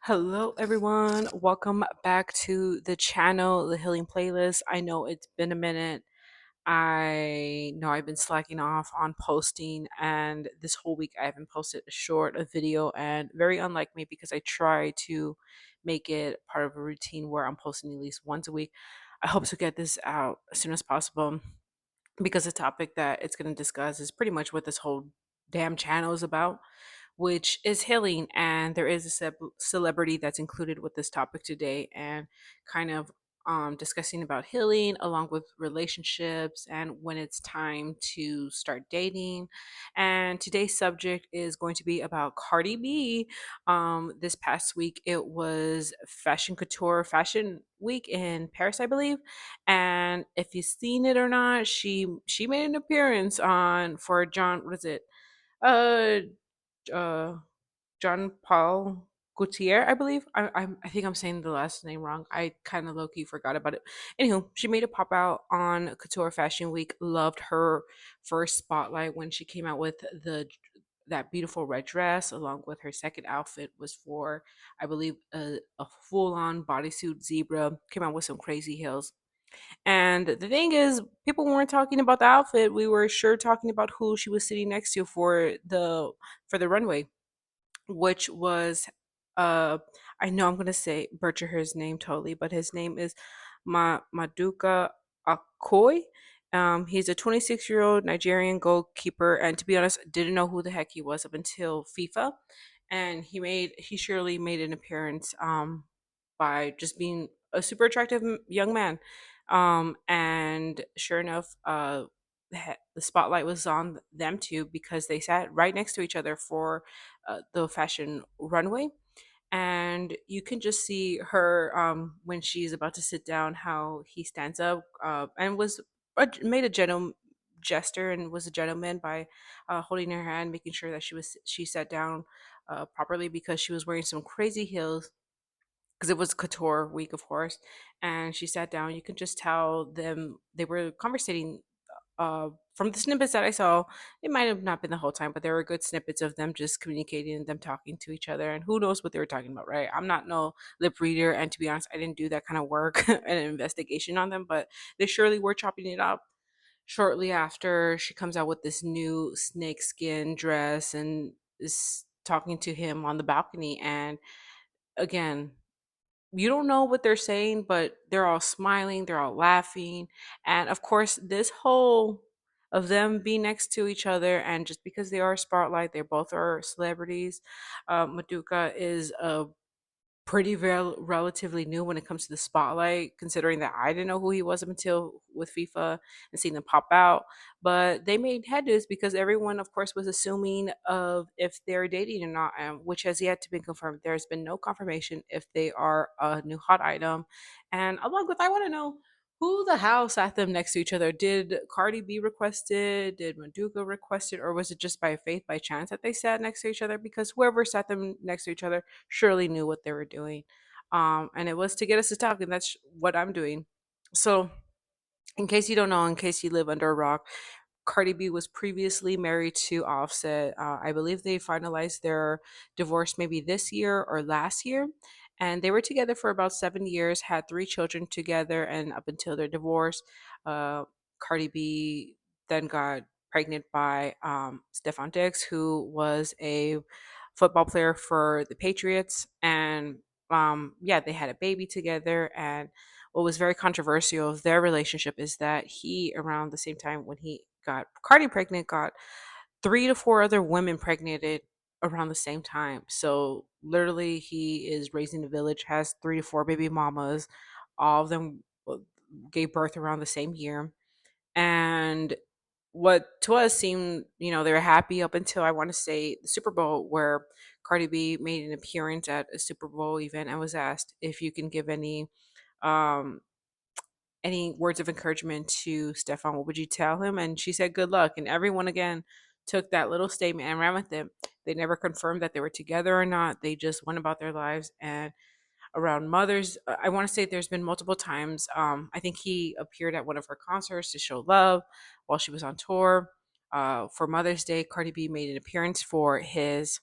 Hello, everyone. Welcome back to the channel, the Healing Playlist. I know it's been a minute. I know I've been slacking off on posting, and this whole week I haven't posted a video, and very unlike me because I try to make it part of a routine where I'm posting at least once a week. I hope to get this out as soon as possible because the topic that it's going to discuss is pretty much what this whole damn channel is about, which is healing. And there is a celebrity that's included with this topic today, and kind of discussing about healing along with relationships and when it's time to start dating. And today's subject is going to be about Cardi B. This past week, it was Fashion Couture Fashion Week in Paris, I believe. And if you've seen it or not, she made an appearance on for John. What is it? Uh, uh John Paul Gaultier, I believe. I think I'm saying the last name wrong. I kind of low key forgot about it. Anywho, she made a pop out on Couture Fashion Week. Loved her first spotlight when she came out with the that beautiful red dress, along with her second outfit was for, I believe, a full on bodysuit zebra. Came out with some crazy heels. And the thing is, people weren't talking about the outfit. We were sure talking about who she was sitting next to for the runway, which was uh I know I'm gonna say butcher his name totally, but his name is Maduka Okoye. He's a 26-year-old Nigerian goalkeeper, and to be honest, didn't know who the heck he was up until FIFA, and he surely made an appearance by just being a super attractive young man. And sure enough, the spotlight was on them two because they sat right next to each other for the fashion runway. And you can just see her when she's about to sit down, how he stands up and made a gentle gesture and was a gentleman by holding her hand, making sure that she sat down properly, because she was wearing some crazy heels because it was couture week, of course. And she sat down. You can just tell they were conversating. From the snippets that I saw, it might have not been the whole time, but there were good snippets of them just communicating and them talking to each other. And who knows what they were talking about, right? I'm not no lip reader, and to be honest, I didn't do that kind of work and investigation on them, but they surely were chopping it up. Shortly after, she comes out with this new snakeskin dress and is talking to him on the balcony. And again, you don't know what they're saying, but they're all smiling, they're all laughing. And of course, this whole of them being next to each other, and just because they are spotlight, they both are celebrities. Maduka is a relatively new when it comes to the spotlight, considering that I didn't know who he was up until with FIFA and seeing them pop out. But they made headlines because everyone, of course, was assuming of if they're dating or not, which has yet to be confirmed. There's been no confirmation if they are a new hot item. And along with, I want to know who the hell sat them next to each other. Did Cardi B request it? Did Maduka request it? Or was it just by faith, by chance that they sat next to each other? Because whoever sat them next to each other surely knew what they were doing. And it was to get us to talk, and that's what I'm doing. So, in case you don't know, in case you live under a rock, Cardi B was previously married to Offset. I believe they finalized their divorce maybe this year or last year. And they were together for about 7 years, had three children together, and up until their divorce, uh, Cardi B then got pregnant by Stefan Diggs, who was a football player for the Patriots. And yeah, they had a baby together. And what was very controversial of their relationship is that he, around the same time when he got Cardi pregnant, got three to four other women pregnant around the same time. So literally, he is raising a village, has three to four baby mamas. All of them gave birth around the same year. And what to us seemed, they were happy up until, I want to say, the Super Bowl, where Cardi B made an appearance at a Super Bowl event and was asked if you can give um any words of encouragement to Stefan, what would you tell him? And she said, good luck. And everyone again took that little statement and ran with it. They never confirmed that they were together or not. They just went about their lives. And around mothers, I want to say there's been multiple times. I think he appeared at one of her concerts to show love while she was on tour. For Mother's Day, Cardi B made an appearance for his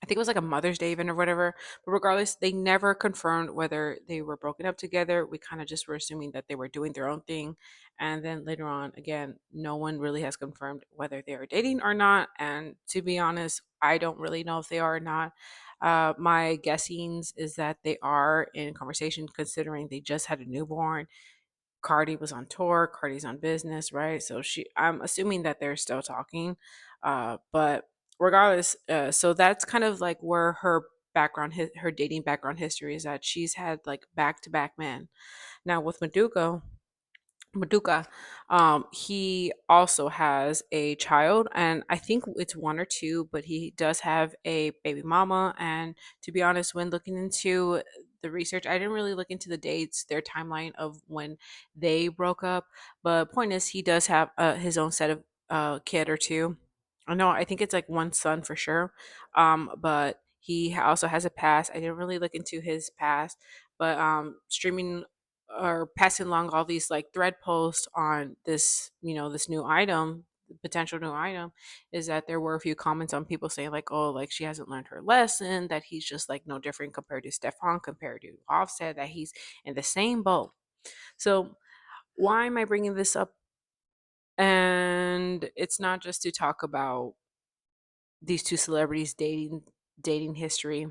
I think it was like a Mother's Day event or whatever. But regardless, they never confirmed whether they were broken up together. We kind of just were assuming that they were doing their own thing. And then later on, again, no one really has confirmed whether they are dating or not. And to be honest, I don't really know if they are or not. My guessings is that they are in conversation, considering they just had a newborn. Cardi was on tour, Cardi's on business, right? So I'm assuming that they're still talking. But regardless, so that's kind of like where her her dating background history is at. She's had like back to back men. Now with Maduka, he also has a child, and I think it's one or two, but he does have a baby mama. And to be honest, when looking into the research, I didn't really look into the dates, their timeline of when they broke up. But point is, he does have his own set of kid or two. I know, I think it's like one son for sure. But also has a past. I didn't really look into his past, but streaming or passing along all these like thread posts on this, this new item, potential new item, is that there were a few comments on people saying like, oh, like she hasn't learned her lesson, that he's just like no different compared to Stefan, compared to Offset, that he's in the same boat. So why am I bringing this up? And it's not just to talk about these two celebrities dating history,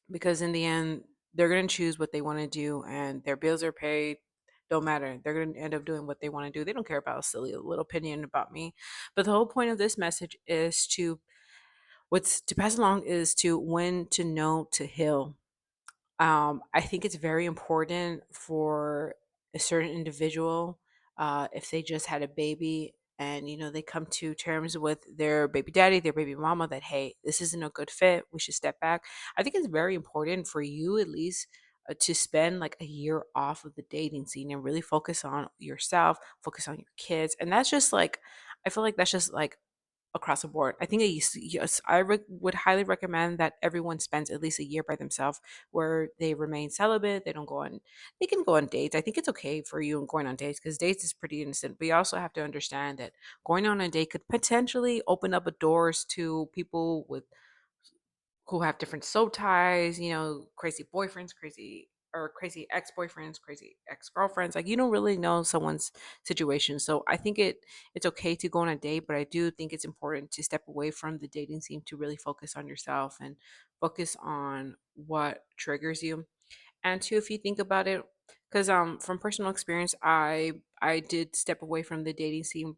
because in the end they're going to choose what they want to do and their bills are paid. Don't matter, they're going to end up doing what they want to do. They don't care about a silly little opinion about me. But the whole point of this message is to what's to pass along is to when to know to heal. I think it's very important for a certain individual, if they just had a baby and they come to terms with their baby daddy, their baby mama, that hey, this isn't a good fit, we should step back. I think it's very important for you at least to spend like a year off of the dating scene and really focus on yourself, focus on your kids. And that's just like, I feel like that's just like across the board. I think yes, would highly recommend that everyone spends at least a year by themselves, where they remain celibate. They don't go on. They can go on dates. I think it's okay for you going on dates, because dates is pretty innocent. But you also have to understand that going on a date could potentially open up doors to people with who have different soul ties, crazy boyfriends, crazy ex-boyfriends, crazy ex-girlfriends. Like you don't really know someone's situation. So I think it's okay to go on a date, but I do think it's important to step away from the dating scene to really focus on yourself and focus on what triggers you. And two, if you think about it, because from personal experience, I did step away from the dating scene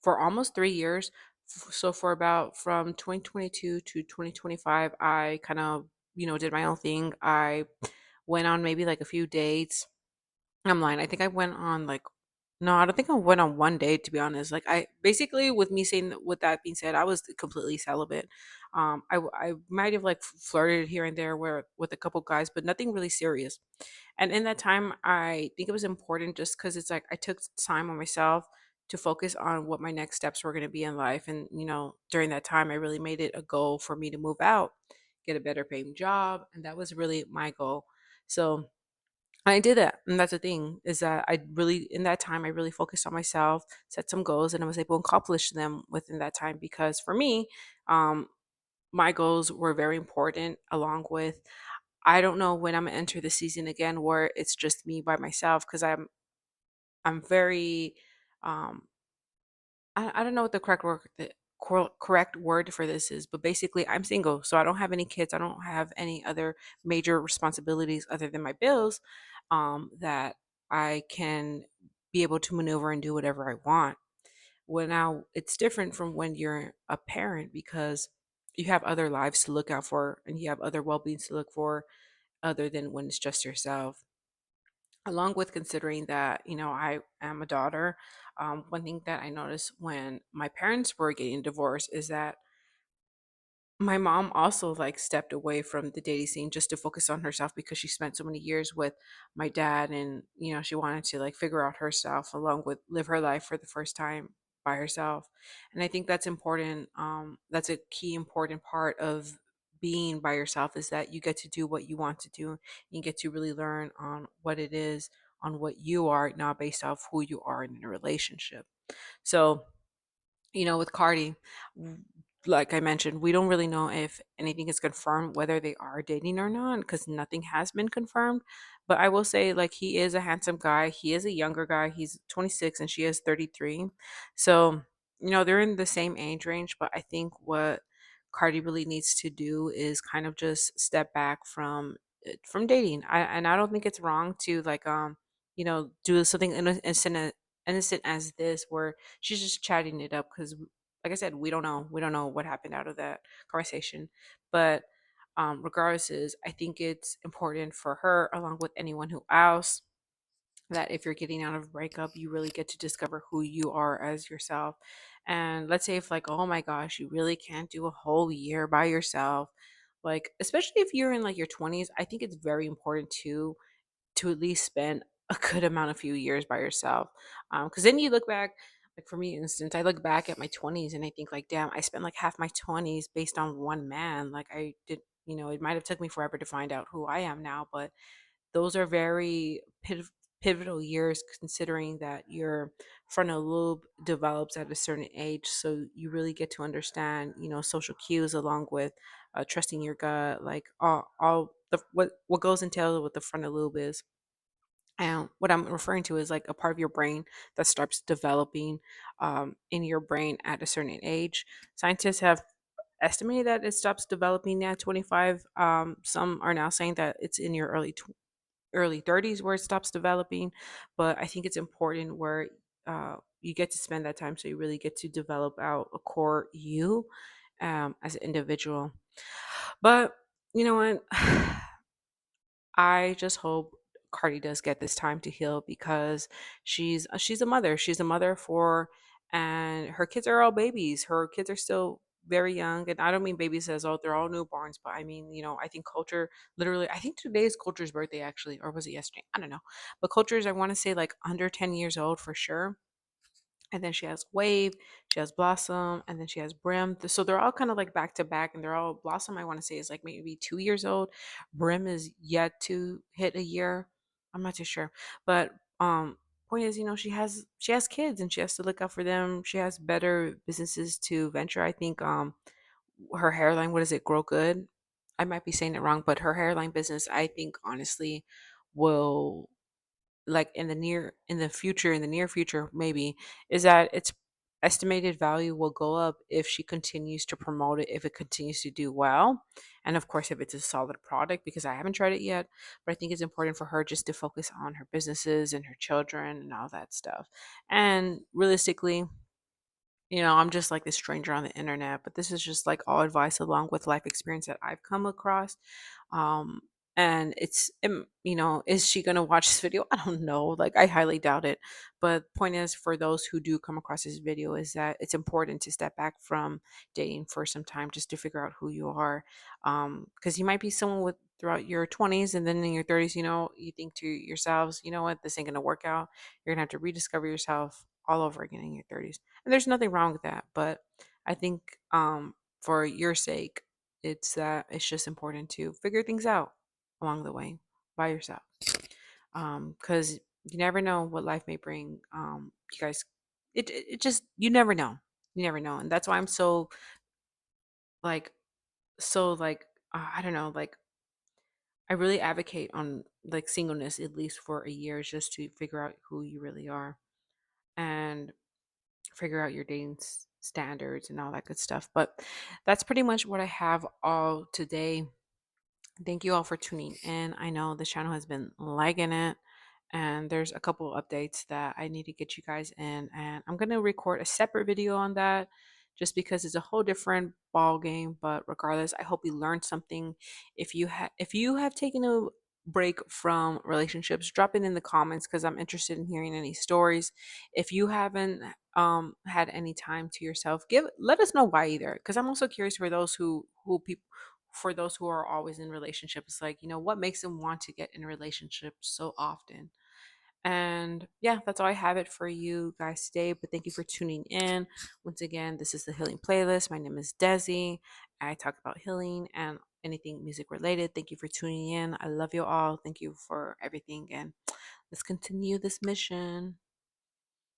for almost 3 years. So for about from 2022 to 2025, I kind of did my own thing. I went on maybe like a few dates. I'm lying. I think I went on like, no, I don't think I went on one date, to be honest. Like I basically, with me saying with that being said, I was completely celibate. I might have like flirted here and there where with a couple guys, but nothing really serious. And in that time, I think it was important just because it's like I took time on myself to focus on what my next steps were going to be in life. And, during that time, I really made it a goal for me to move out, get a better paying job. And that was really my goal. So I did that. And that's the thing, is that in that time, I really focused on myself, set some goals, and I was able to accomplish them within that time. Because for me, um, my goals were very important, along with I don't know when I'm gonna enter the season again where it's just me by myself, because I'm very um I don't know what the correct word for this is, but basically I'm single, so I don't have any kids, I don't have any other major responsibilities other than my bills, that I can be able to maneuver and do whatever I want. Well, now it's different from when you're a parent, because you have other lives to look out for and you have other well-beings to look for, other than when it's just yourself. Along with considering that, I am a daughter, one thing that I noticed when my parents were getting divorced is that my mom also like stepped away from the dating scene just to focus on herself, because she spent so many years with my dad, and she wanted to like figure out herself, along with live her life for the first time by herself. And I think that's important. That's a key important part of being by yourself, is that you get to do what you want to do. You get to really learn on what it is, on what you are, not based off who you are in a relationship. So with Cardi, like I mentioned, we don't really know if anything is confirmed whether they are dating or not because nothing has been confirmed. But I will say, like, he is a handsome guy. He is a younger guy. He's 26 and she is 33. So, they're in the same age range. But I think what Cardi really needs to do is kind of just step back from dating. And I don't think it's wrong to like do something innocent as this where she's just chatting it up because like I said, we don't know what happened out of that conversation. But regardless, is I think it's important for her, along with anyone who else, that if you're getting out of a breakup, you really get to discover who you are as yourself. And let's say if like, oh my gosh, you really can't do a whole year by yourself, like especially if you're in like your 20s, I think it's very important to at least spend a good amount of few years by yourself. Because then you look back, like for me, instance, I look back at my 20s and I think like, damn, I spent like half my 20s based on one man. Like I did, it might have took me forever to find out who I am now, but those are very pivotal years considering that your frontal lobe develops at a certain age. So you really get to understand, social cues along with trusting your gut, like all the what goes entailed with the frontal lobe is. And what I'm referring to is like a part of your brain that starts developing in your brain at a certain age. Scientists have estimated that it stops developing at 25. Some are now saying that it's in your early 30s where it stops developing. But I think it's important where you get to spend that time so you really get to develop out a core you as an individual. But you know what? I just hope Cardi does get this time to heal because she's a mother. She's a mother for, and her kids are all babies. Her kids are still very young, and I don't mean babies as oh they're all newborns, but I mean I think culture literally. I think today is Culture's birthday actually, or was it yesterday? I don't know, but Culture's I want to say like under 10 years old for sure. And then she has Wave, she has Blossom, and then she has Brim. So they're all kind of like back to back, and they're all Blossom. I want to say is like maybe 2 years old. Brim is yet to hit a year. I'm not too sure, but point is, she has kids, and she has to look out for them. She has better businesses to venture. I think her hairline, what is it, Grow Good? I might be saying it wrong, but her hairline business, I think honestly, will like in the near future maybe, is that its estimated value will go up if she continues to promote it, if it continues to do well, and of course if it's a solid product, because I haven't tried it yet. But I think it's important for her just to focus on her businesses and her children and all that stuff. And realistically, I'm just like this stranger on the internet, but this is just like all advice along with life experience that I've come across. Um, and is she gonna watch this video? I don't know. Like, I highly doubt it. But point is, for those who do come across this video, is that it's important to step back from dating for some time just to figure out who you are. Because you might be someone with throughout your 20s, and then in your 30s, you think to yourselves, you know what, this ain't gonna work out. You're gonna have to rediscover yourself all over again in your 30s, and there's nothing wrong with that. But I think for your sake, it's just important to figure things out along the way by yourself. Because you never know what life may bring. You guys, it just, you never know. You never know. And that's why I'm like, like, I don't know, like, I really advocate on like singleness at least for a year just to figure out who you really are and figure out your dating standards and all that good stuff. But that's pretty much what I have all today. Thank you all for tuning in. I know the channel has been lagging it, and there's a couple updates that I need to get you guys in, and I'm gonna record a separate video on that just because it's a whole different ball game. But regardless, I hope you learned something. If you have taken a break from relationships, drop it in the comments because I'm interested in hearing any stories. If you haven't had any time to yourself, give let us know why either, because I'm also curious for those who people for those who are always in relationships, like, what makes them want to get in a relationship so often. And yeah, that's all I have it for you guys today. But thank you for tuning in. Once again, this is the Healing Playlist. My name is Desi. I talk about healing and anything music related. Thank you for tuning in. I love you all. Thank you for everything. And let's continue this mission.